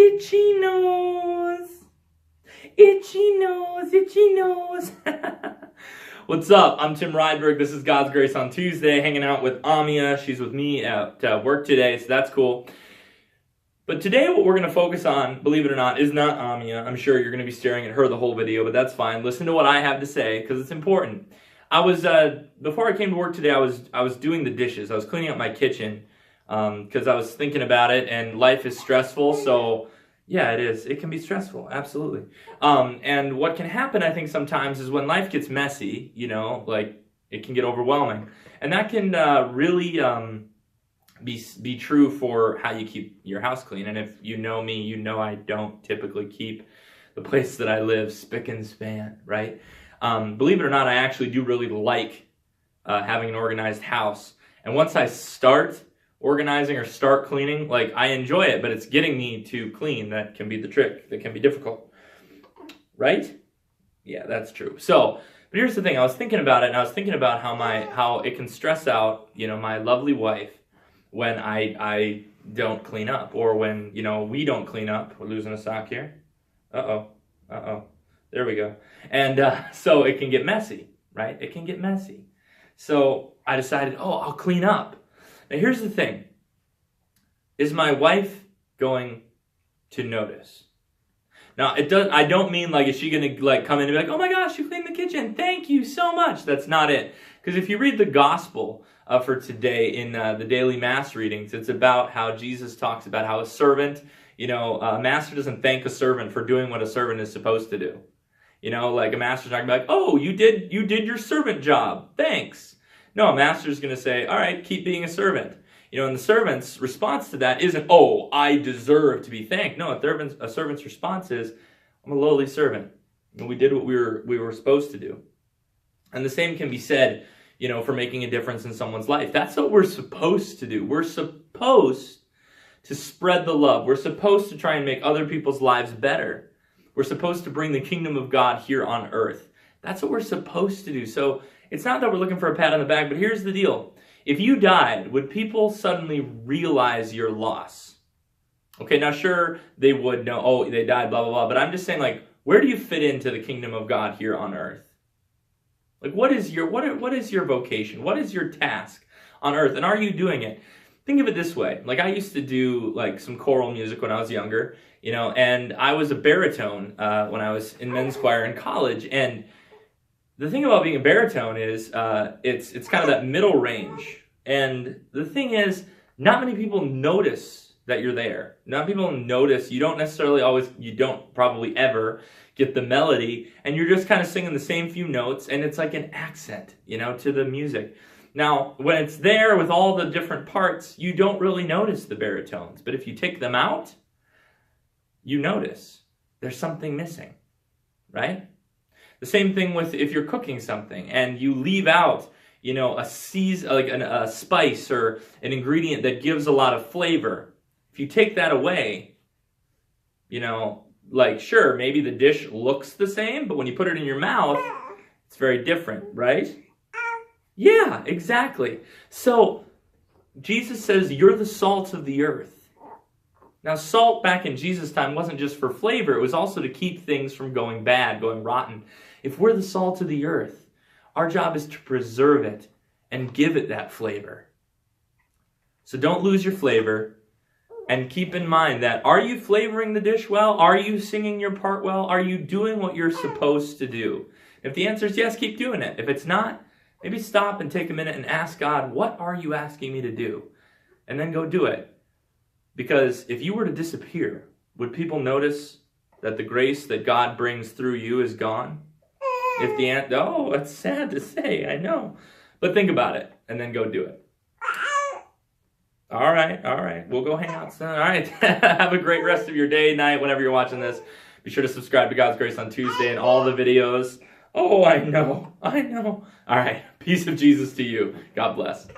Itchy nose. Itchy nose, itchy nose. What's up? I'm Tim Rydberg. This is God's Grace on Tuesday, hanging out with Amia. She's with me at work today, so that's cool. But today what we're going to focus on, believe it or not, is not Amia. I'm sure you're going to be staring at her the whole video, but that's fine. Listen to what I have to say, because it's important. Before I came to work today, I was doing the dishes. I was cleaning up my kitchen, because I was thinking about it, and life is stressful, so yeah, it is. It can be stressful, absolutely. And what can happen, I think, sometimes is when life gets messy, like it can get overwhelming. And that can really be true for how you keep your house clean. And if you know me, you know I don't typically keep the place that I live spick and span, right? Believe it or not, I actually do really like having an organized house. And once I start organizing or start cleaning, like, I enjoy it, but it's getting me to clean that can be the trick, that can be difficult, right? Yeah, that's true. So, but here's the thing, I was thinking about it, and I was thinking about how it can stress out, my lovely wife when I don't clean up, or when, we don't clean up. We're losing a sock here. Uh-oh, there we go. And so it can get messy, right? It can get messy. So I decided, I'll clean up. Now, here's the thing. Is my wife going to notice? Now, I don't mean, like, is she going to, come in and be like, oh my gosh, you cleaned the kitchen. Thank you so much. That's not it. Because if you read the gospel for today in the daily mass readings, it's about how Jesus talks about how a servant, a master doesn't thank a servant for doing what a servant is supposed to do. Like, a master's not going to be like, oh, you did your servant job. Thanks. No, a master's going to say, all right, keep being a servant. And the servant's response to that isn't, oh, I deserve to be thanked. No, a servant's response is, I'm a lowly servant. And we did what we were supposed to do. And the same can be said, for making a difference in someone's life. That's what we're supposed to do. We're supposed to spread the love. We're supposed to try and make other people's lives better. We're supposed to bring the kingdom of God here on earth. That's what we're supposed to do. So it's not that we're looking for a pat on the back, but here's the deal. If you died, would people suddenly realize your loss? Okay, now sure, they would know, oh, they died, blah, blah, blah. But I'm just saying, like, where do you fit into the kingdom of God here on earth? Like, what is your vocation? What is your task on earth? And are you doing it? Think of it this way. Like, I used to do, like, some choral music when I was younger, and I was a baritone when I was in men's choir in college. And the thing about being a baritone is it's kind of that middle range. And the thing is, not many people notice that you're there. Not many people notice. You don't probably ever get the melody, and you're just kind of singing the same few notes, and it's like an accent, to the music. Now, when it's there with all the different parts, you don't really notice the baritones. But if you take them out, you notice there's something missing, right? The same thing with if you're cooking something and you leave out, a spice or an ingredient that gives a lot of flavor. If you take that away, sure, maybe the dish looks the same, but when you put it in your mouth, it's very different, right? Yeah, exactly. So Jesus says you're the salt of the earth. Now, salt back in Jesus' time wasn't just for flavor. It was also to keep things from going bad, going rotten. If we're the salt of the earth, our job is to preserve it and give it that flavor. So don't lose your flavor, and keep in mind that, are you flavoring the dish well? Are you singing your part well? Are you doing what you're supposed to do? If the answer is yes, keep doing it. If it's not, maybe stop and take a minute and ask God, what are you asking me to do? And then go do it. Because if you were to disappear, would people notice that the grace that God brings through you is gone? It's sad to say, I know. But think about it, and then go do it. All right. We'll go hang out soon. All right. Have a great rest of your day, night, whenever you're watching this. Be sure to subscribe to God's Grace on Tuesday and all the videos. Oh, I know. All right. Peace of Jesus to you. God bless.